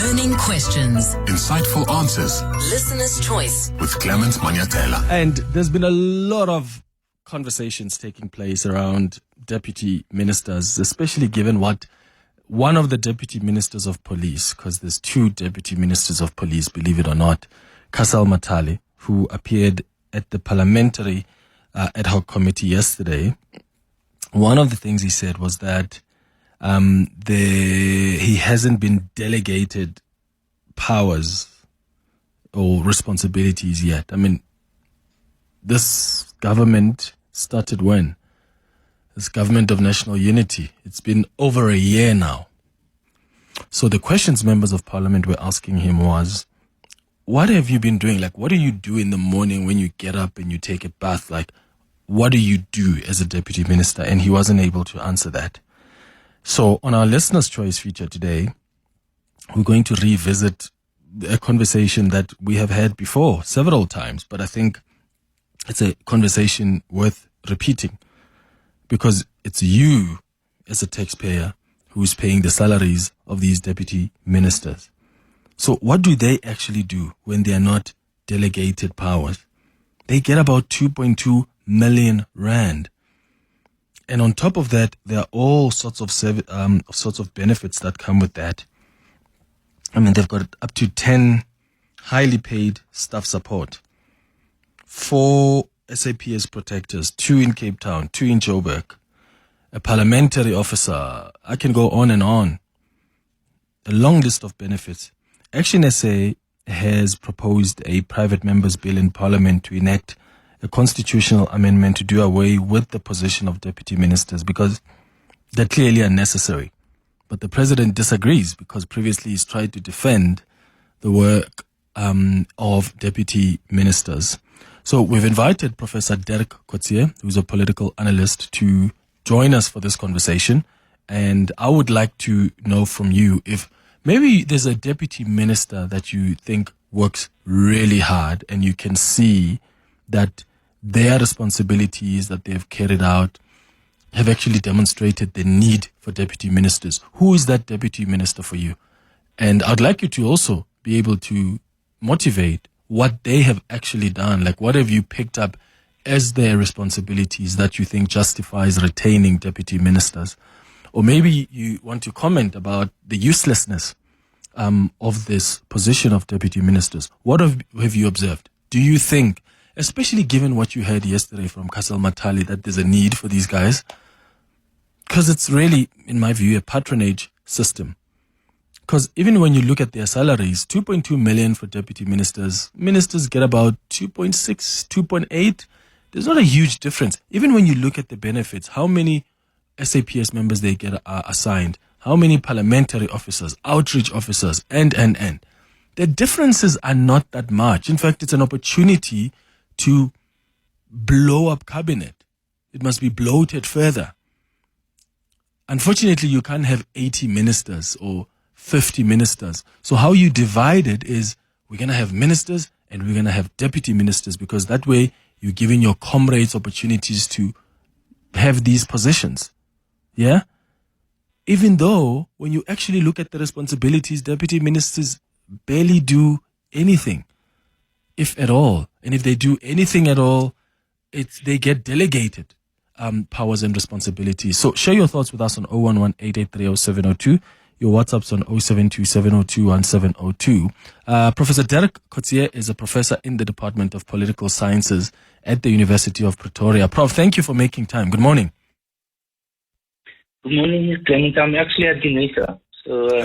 Burning questions. Insightful answers. Listener's choice. With Clement Manyathela. And there's been a lot of conversations taking place around deputy ministers, especially given what one of the deputy ministers of police, because there's two deputy ministers of police, believe it or not, Clement Manyathela, who appeared at the parliamentary ad hoc committee yesterday. One of the things he said was that he hasn't been delegated powers or responsibilities yet. I mean, this government started when? This government of national unity. It's been over a year now. So the questions members of parliament were asking him was, what have you been doing? Like, what do you do in the morning when you get up and you take a bath? Like, what do you do as a deputy minister? And he wasn't able to answer that. So on our listener's choice feature today, we're going to revisit a conversation that we have had before several times, but I think it's a conversation worth repeating because it's you as a taxpayer who's paying the salaries of these deputy ministers. So what do they actually do when they are not delegated powers? They get about 2.2 million rand. And on top of that, there are all sorts of benefits that come with that. I mean, they've got up to 10 highly paid staff support, 4 SAPS protectors, 2 in Cape Town, 2 in Joburg, a parliamentary officer. I can go on and on. A long list of benefits. Action SA has proposed a private member's bill in Parliament to enact a constitutional amendment to do away with the position of deputy ministers because they're clearly unnecessary. But the president disagrees because previously he's tried to defend the work of deputy ministers. So we've invited Professor Dirk Kotze, who's a political analyst, to join us for this conversation. And I would like to know from you if maybe there's a deputy minister that you think works really hard and you can see that their responsibilities that they've carried out have actually demonstrated the need for deputy ministers. Who is that deputy minister for you? And I'd like you to also be able to motivate what they have actually done. Like, what have you picked up as their responsibilities that you think justifies retaining deputy ministers? Or maybe you want to comment about the uselessness of this position of deputy ministers. What have you observed? Do you think, especially given what you heard yesterday from Clement Manyathela, that there's a need for these guys? Because it's really, in my view, a patronage system. Because even when you look at their salaries, 2.2 million for deputy ministers get about 2.6, 2.8. There's not a huge difference. Even when you look at the benefits, how many SAPS members they get are assigned, how many parliamentary officers, outreach officers, and. The differences are not that much. In fact, it's an opportunity to blow up cabinet. It must be bloated further. Unfortunately, you can't have 80 ministers or 50 ministers. So how you divide it is we're going to have ministers and we're going to have deputy ministers because that way you're giving your comrades opportunities to have these positions. Yeah? Even though when you actually look at the responsibilities, deputy ministers barely do anything, if at all. And if they do anything at all, they get delegated powers and responsibilities. So share your thoughts with us on 011-883-0702. Your WhatsApp's on 072-702-1702. Professor Dirk Kotze is a professor in the Department of Political Sciences at the University of Pretoria. Prof, thank you for making time. Good morning. Good morning, Clement. I'm actually at UNISA.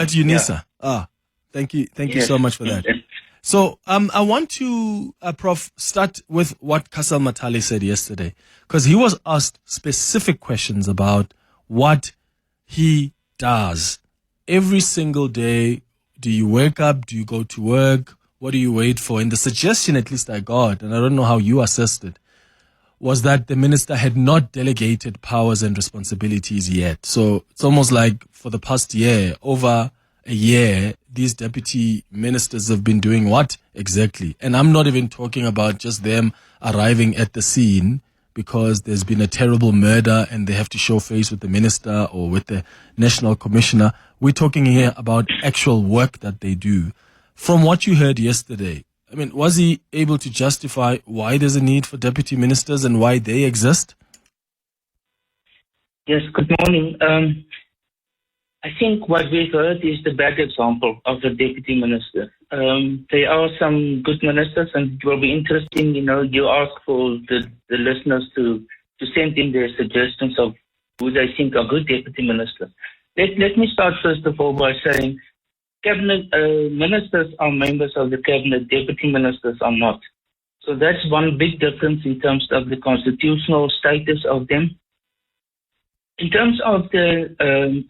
At UNISA? Yeah. Thank you. Thank you so much for that. So I want to, Prof, start with what Clement Manyathela said yesterday, because he was asked specific questions about what he does every single day. Do you wake up? Do you go to work? What do you wait for? And the suggestion, at least I got, and I don't know how you assessed it, was that the minister had not delegated powers and responsibilities yet. So it's almost like for the past year, over a year, these deputy ministers have been doing what exactly? And I'm not even talking about just them arriving at the scene because there's been a terrible murder and they have to show face with the minister or with the national commissioner. We're talking here about actual work that they do. From what you heard yesterday, I mean, was he able to justify why there's a need for deputy ministers and why they exist? Yes, good morning. I think what we've heard is the bad example of a deputy minister. There are some good ministers, and it will be interesting, you ask for the listeners to send in their suggestions of who they think are good deputy ministers. Let me start first of all by saying cabinet ministers are members of the cabinet, deputy ministers are not. So that's one big difference in terms of the constitutional status of them. In terms of the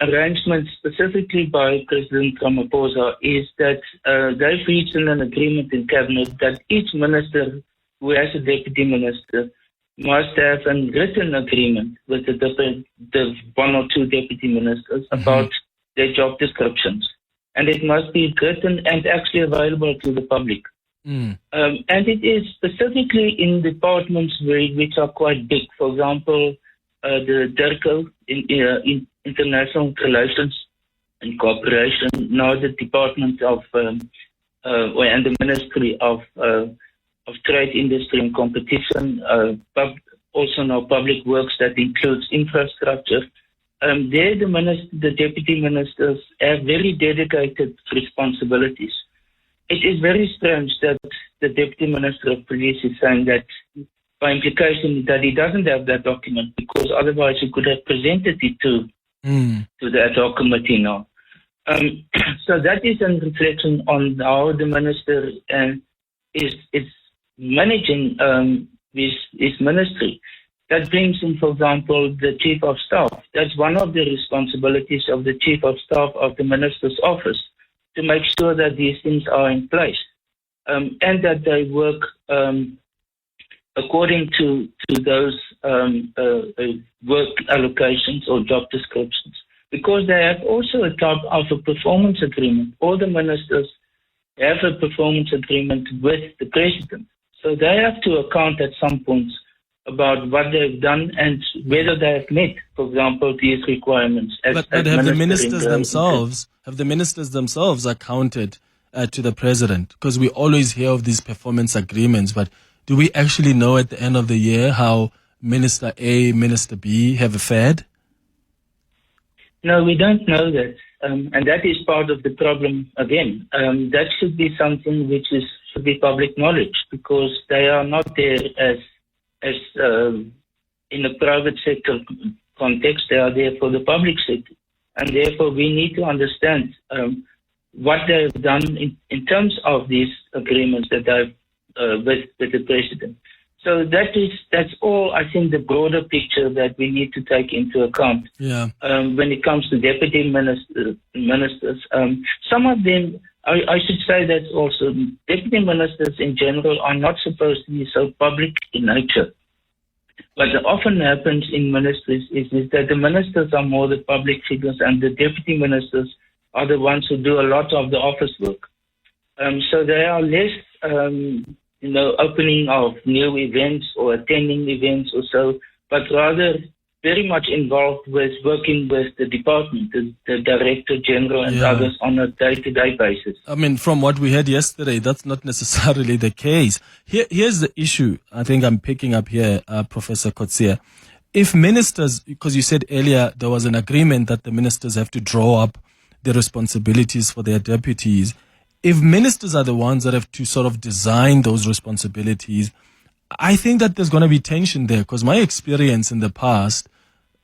arrangement specifically by President Ramaphosa is that they've reached an agreement in cabinet that each minister who has a deputy minister must have a written agreement with the one or two deputy ministers about their job descriptions. And it must be written and actually available to the public. And it is specifically in departments which are quite big. For example, the DIRCO in International Relations and Cooperation, now the Department of and the Ministry of Trade, Industry and Competition, also now Public Works that includes infrastructure. There the deputy ministers have very dedicated responsibilities. It is very strange that the deputy minister of police is saying that by implication that he doesn't have that document, because otherwise he could have presented it to the ad hoc committee now. So that is a reflection on how the minister is managing his ministry. That brings in, for example, the chief of staff. That's one of the responsibilities of the chief of staff of the minister's office, to make sure that these things are in place and that they work according to those work allocations or job descriptions, because they have also a type of a performance agreement. All the ministers have a performance agreement with the president. So they have to account at some points about what they've done and whether they have met, for example, these requirements. But have the ministers themselves accounted to the president? Because we always hear of these performance agreements, but do we actually know at the end of the year how Minister A, Minister B have fared? No, we don't know that. And that is part of the problem again. That should be something which should be public knowledge, because they are not there as in a private sector context. They are there for the public sector. And therefore we need to understand what they have done in terms of these agreements that they've with the president. So that's all, I think, the broader picture that we need to take into account when it comes to deputy ministers. Some of them, I should say that also, deputy ministers in general are not supposed to be so public in nature. What often happens in ministries is that the ministers are more the public figures and the deputy ministers are the ones who do a lot of the office work. So they are less opening of new events or attending events or so, but rather very much involved with working with the department, the director general and others on a day-to-day basis. I mean, from what we heard yesterday, that's not necessarily the case. Here's the issue I think I'm picking up here, Professor Kotze. If ministers, because you said earlier there was an agreement that the ministers have to draw up the responsibilities for their deputies, if ministers are the ones that have to sort of design those responsibilities, I think that there's going to be tension there, because my experience in the past,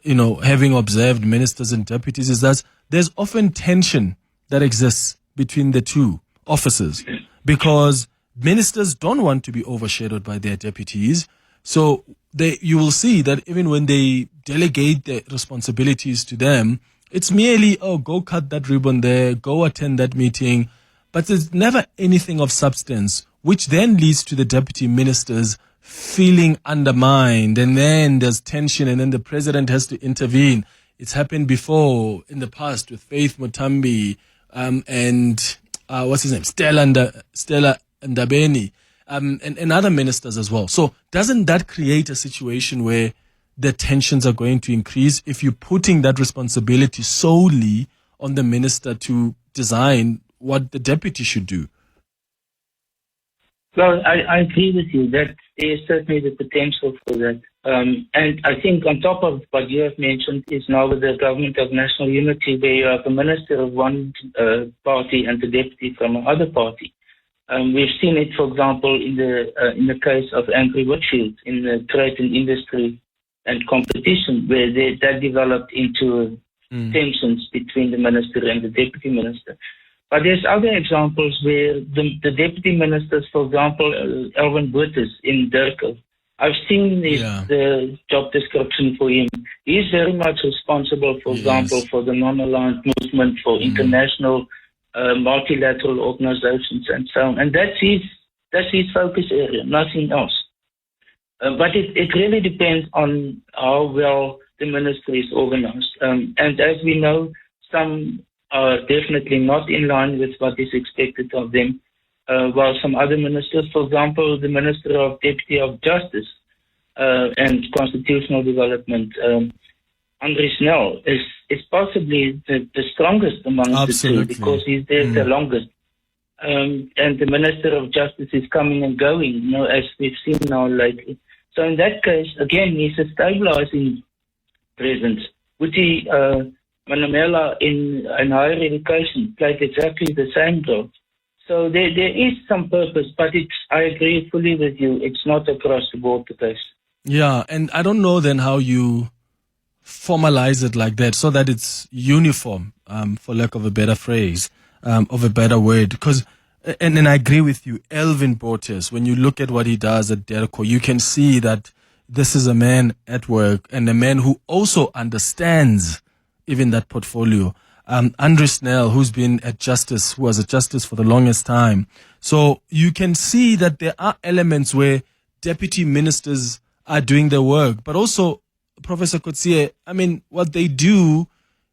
having observed ministers and deputies, is that there's often tension that exists between the two offices, because ministers don't want to be overshadowed by their deputies. So you will see that even when they delegate the responsibilities to them, it's merely, go cut that ribbon there, go attend that meeting. But there's never anything of substance, which then leads to the deputy ministers feeling undermined. And then there's tension, and then the president has to intervene. It's happened before in the past with Faith Mutambi and what's his name? Stella Ndabeni. and other ministers as well. So doesn't that create a situation where the tensions are going to increase if you're putting that responsibility solely on the minister to design what the deputy should do? Well, I agree with you that there is certainly the potential for that. And I think on top of what you have mentioned is now with the government of national unity, where you have a minister of one party and the deputy from another party. We've seen it, for example, in the case of Andrew Whitfield in the trade and industry and competition, where that developed into tensions between the minister and the deputy minister. But there's other examples where the deputy ministers, for example, Alvin Botha in Durban, I've seen the job description for him. He's very much responsible, for example, for the non-aligned movement, for international multilateral organizations and so on. And that's his focus area, nothing else. But it really depends on how well the ministry is organized. And as we know, some are definitely not in line with what is expected of them, while some other ministers, for example, the Minister of Deputy of Justice and Constitutional Development, Andre Snell, is possibly the strongest among the two because he's there the longest. And the Minister of Justice is coming and going, as we've seen now lately. So in that case, again, he's a stabilizing presence. Uti Manamela in higher education played exactly the same role. So there is some purpose, but I agree fully with you. It's not across the board the case. Yeah, and I don't know then how you formalize it like that so that it's uniform, for lack of a better phrase, of a better word. Because, and I agree with you, Alvin Botha, when you look at what he does at DERCO, you can see that this is a man at work and a man who also understands even that portfolio. Andre Snell, who's been at Justice, who was at Justice for the longest time. So you can see that there are elements where deputy ministers are doing their work, but also, Professor Kotze, I mean, what they do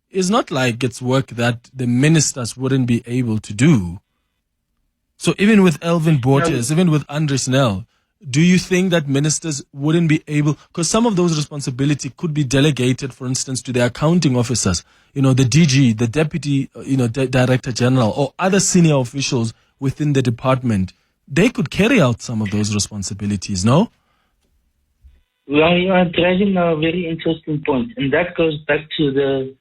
is not like it's work that the ministers wouldn't be able to do. So even with Alvin Botha, even with Andre Snell, do you think that ministers wouldn't be able, because some of those responsibilities could be delegated, for instance, to the accounting officers, the DG, the deputy, director general, or other senior officials within the department. They could carry out some of those responsibilities, no? Well, you are raising a very interesting point, and that goes back to the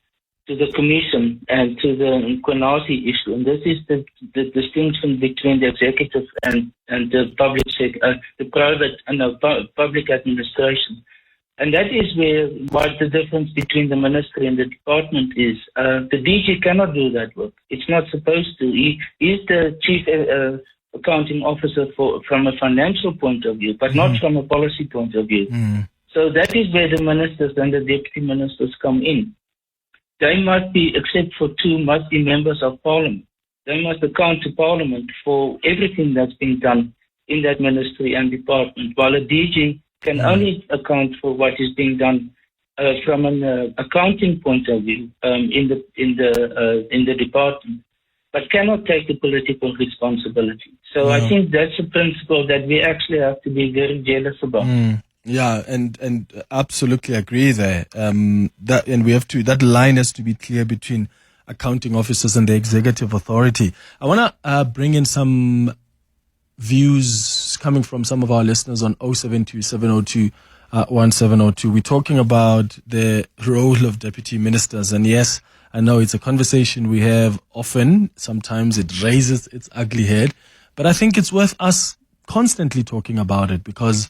commission and to the Kwenazi issue. And this is the distinction between the executive and the public the private and the public administration. And that is what the difference between the ministry and the department is. The DG cannot do that work. It's not supposed to. He is the chief accounting officer from a financial point of view, but not from a policy point of view. So that is where the ministers and the deputy ministers come in. They must be, except for two, must be members of parliament. They must account to parliament for everything that's been done in that ministry and department, while a DG can only account for what is being done from an accounting point of view in the department, but cannot take the political responsibility. So I think that's a principle that we actually have to be very jealous about. Yeah, and absolutely agree there. That line has to be clear between accounting officers and the executive authority. I want to bring in some views coming from some of our listeners on 072-702-1702. We're talking about the role of deputy ministers, and yes, I know it's a conversation we have often. Sometimes it raises its ugly head, but I think it's worth us constantly talking about it, because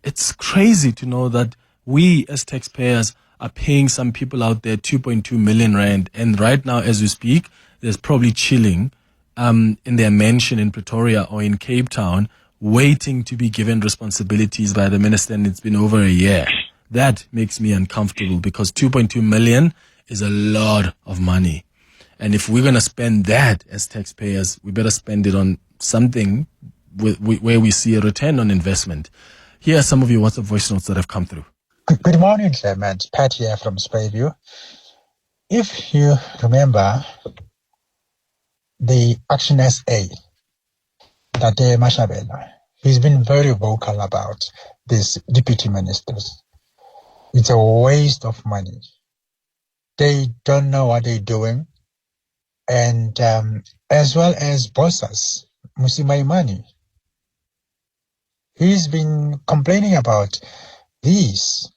it's crazy to know that we as taxpayers are paying some people out there 2.2 million rand. And right now, as we speak, there's probably chilling in their mansion in Pretoria or in Cape Town, waiting to be given responsibilities by the minister. And it's been over a year. That makes me uncomfortable, because 2.2 million is a lot of money. And if we're going to spend that as taxpayers, we better spend it on something where we see a return on investment. Here are some of your WhatsApp voice notes that have come through. Good morning, Clement. Pat here from Sprayview. If you remember the Action SA, Tate Mashabela, He's been very vocal about these deputy ministers. It's a waste of money. They don't know what they're doing. And as well as bosses, Musimaimani. He's been complaining about these,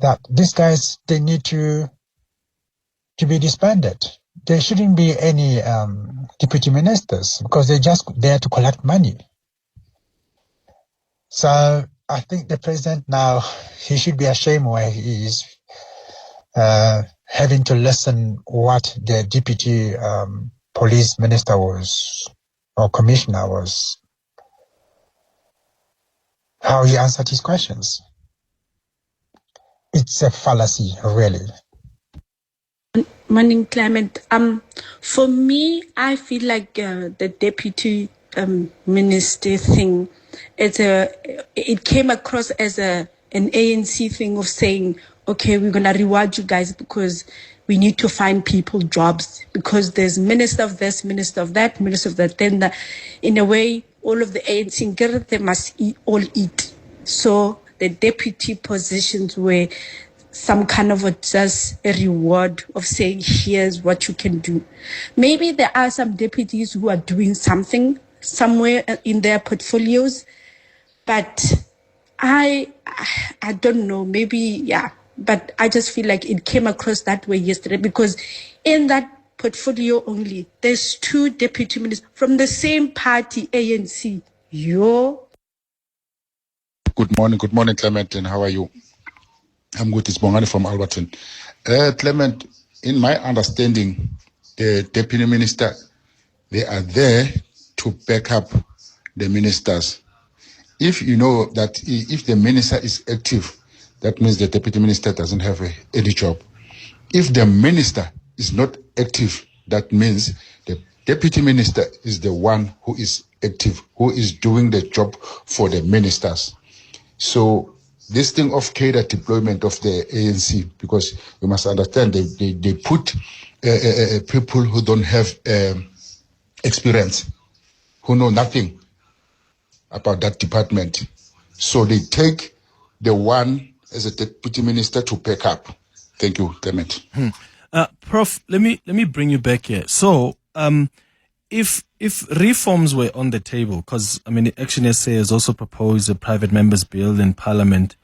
that these guys, they need to be disbanded. There shouldn't be any deputy ministers because they're just there to collect money. So I think the president now, he should be ashamed where he is having to listen what the deputy police minister was, or commissioner was, how he answered his questions. It's a fallacy, really. Morning, Clement. For me, I feel like the deputy minister thing, it came across as an ANC thing of saying, okay, we're gonna reward you guys because we need to find people jobs because there's minister of this, minister of that, minister of that. Then in a way, all of the ANC, they must all eat. So the deputy positions were some kind of just a reward of saying, here's what you can do. Maybe there are some deputies who are doing something somewhere in their portfolios, but I don't know, maybe, yeah. But I just feel like it came across that way yesterday because in that portfolio only, there's 2 deputy ministers from the same party, ANC. Good morning, Clement, and how are you? I'm good. It's Bongani from Alberton. Clement, in my understanding, the deputy minister, they are there to back up the ministers. If you know that if the minister is active, that means the deputy minister doesn't have any job. If the minister is not active, that means the deputy minister is the one who is active, who is doing the job for the ministers. So this thing of cadre deployment of the ANC, because you must understand they put people who don't have experience, who know nothing about that department. So they take the one as a deputy minister to back up. Thank you, Clement. Prof, let me bring you back here. So, if reforms were on the table, because I mean, the Action SA has also proposed a private members bill in Parliament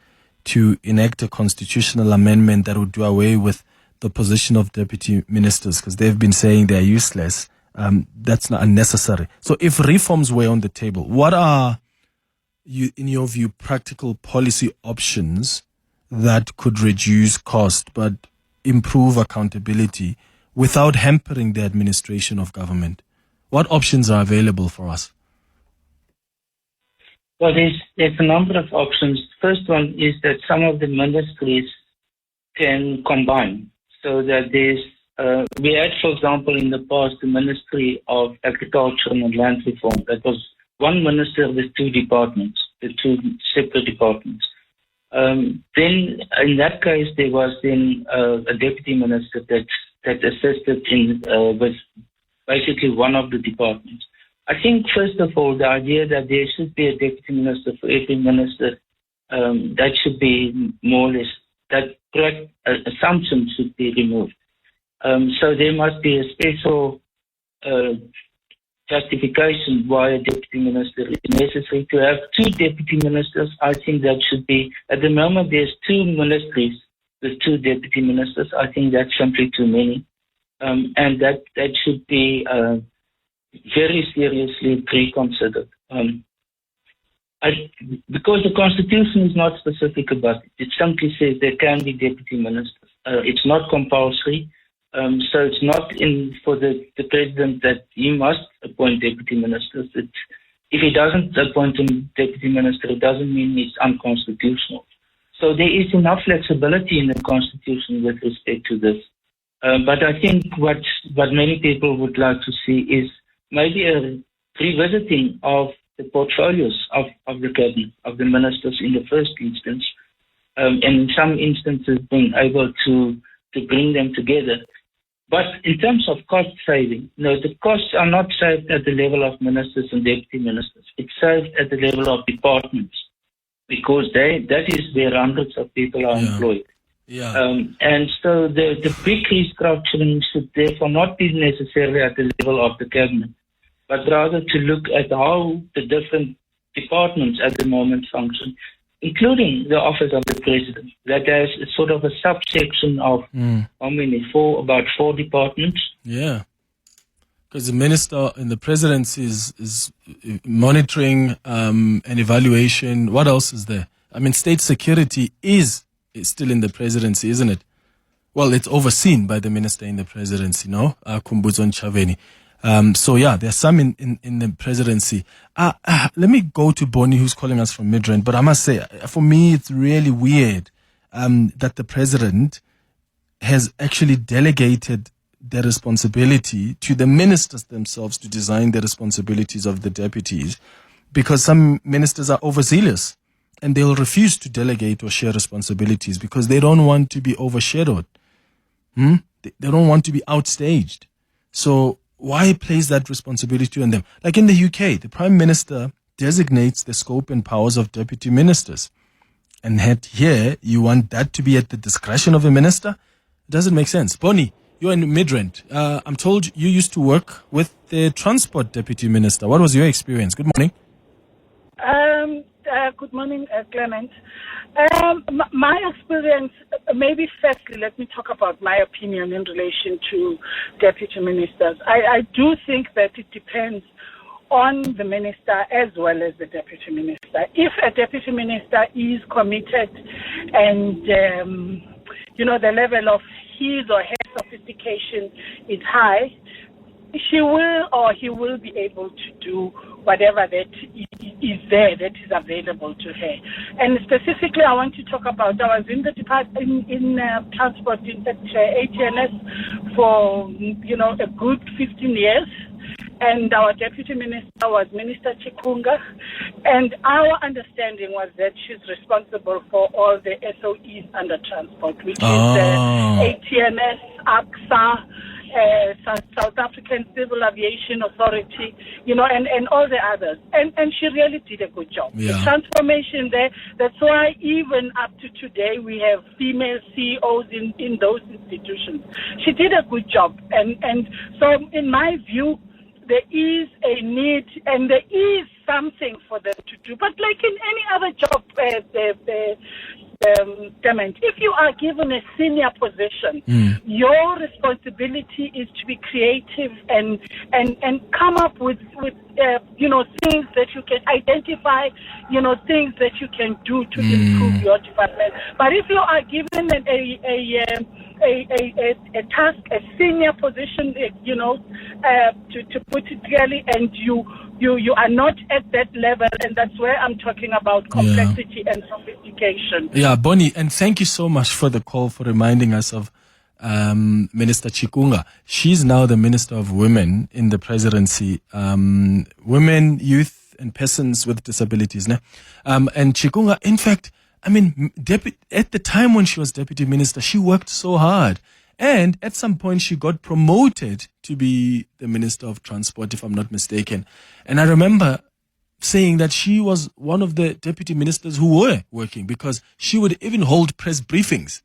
to enact a constitutional amendment that would do away with the position of deputy ministers, because they've been saying they're useless. That's not unnecessary. So, if reforms were on the table, what are in your view, practical policy options that could reduce cost but improve accountability without hampering the administration of government? What options are available for us? Well, there's a number of options. First one is that some of the ministries can combine, so that we had, for example, in the past, the Ministry of Agriculture and Land Reform. That was one minister with 2 departments, the 2 separate departments. Then, in that case, there was then a deputy minister that assisted with basically one of the departments. I think, first of all, the idea that there should be a deputy minister for every minister, that should be more or less, that correct assumption should be removed. So there must be a special justification why a deputy minister is necessary. To have 2 deputy ministers, I think that should be, at the moment there's 2 ministries with 2 deputy ministers. I think that's simply too many. And that should be very seriously reconsidered. Because the Constitution is not specific about it. It simply says there can be deputy ministers. It's not compulsory. So it's not for the president that he must appoint deputy ministers. If he doesn't appoint a deputy minister, it doesn't mean it's unconstitutional. So there is enough flexibility in the Constitution with respect to this. But I think what many people would like to see is maybe a revisiting of the portfolios of the cabinet, of the ministers in the first instance, and in some instances being able to bring them together. But in terms of cost saving, no, the costs are not saved at the level of ministers and deputy ministers. It's saved at the level of departments, because that is where hundreds of people are employed. Yeah. And so the big restructuring should therefore not be necessarily at the level of the cabinet, but rather to look at how the different departments at the moment function, including the office of the president, that has sort of a subsection of how many? About four departments. Yeah. Because the minister in the presidency is monitoring and evaluation. What else is there? I mean, state security is still in the presidency, isn't it? Well, it's overseen by the minister in the presidency, no? Kumbuzon Chaveni. So yeah, there's some in the presidency. Let me go to Bonnie, who's calling us from Midrand. But I must say, for me, it's really weird that the president has actually delegated the responsibility to the ministers themselves to design the responsibilities of the deputies, because some ministers are overzealous and they'll refuse to delegate or share responsibilities because they don't want to be overshadowed. They don't want to be outstaged. So why place that responsibility on them? Like in the UK, the Prime Minister designates the scope and powers of deputy ministers. And here, you want that to be at the discretion of a minister? It doesn't make sense. Bonnie, you're in Midrand. I'm told you used to work with the Transport Deputy Minister. What was your experience? Good morning. Good morning, Clement. My experience, maybe firstly, let me talk about my opinion in relation to deputy ministers. I do think that it depends on the minister as well as the deputy minister. If a deputy minister is committed and, the level of his or her sophistication is high, she will or he will be able to do whatever that is there, that is available to her. And specifically, I want to talk about, I was in the department in transport at ATNS for, a good 15 years. And our deputy minister was Minister Chikunga. And our understanding was that she's responsible for all the SOEs under transport, which is ATNS, AXA, South African Civil Aviation Authority, and all the others. And she really did a good job. Yeah. The transformation there, that's why even up to today we have female CEOs in those institutions. She did a good job. And so in my view, there is a need and there is something for them to do. But like in any other job, Clement, if you are given a senior position, your responsibility is to be creative and come up with things that you can identify, things that you can do to improve your department. But if you are given a task, a senior position, to put it clearly, and you are not at that level, and that's where I'm talking about complexity and sophistication. Yeah, Bonnie, and thank you so much for the call, for reminding us of Minister Chikunga. She's now the Minister of Women in the presidency. Women, youth, and persons with disabilities. And Chikunga, in fact, at the time when she was deputy minister, she worked so hard. And at some point, she got promoted to be the Minister of Transport, if I'm not mistaken. And I remember saying that she was one of the deputy ministers who were working, because she would even hold press briefings.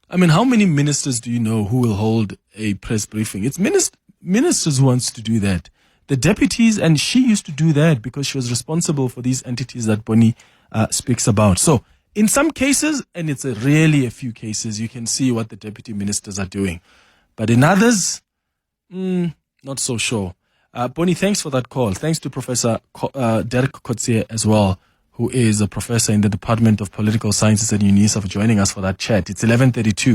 How many ministers do you know who will hold a press briefing? It's ministers who wants to do that. The deputies, and she used to do that because she was responsible for these entities that Bonnie speaks about. So in some cases, and it's really a few cases, you can see what the deputy ministers are doing. But in others, not so sure. Bonnie, thanks for that call. Thanks to Professor Dirk Kotze as well, who is a professor in the Department of Political Sciences at UNISA, for joining us for that chat. It's 11:32.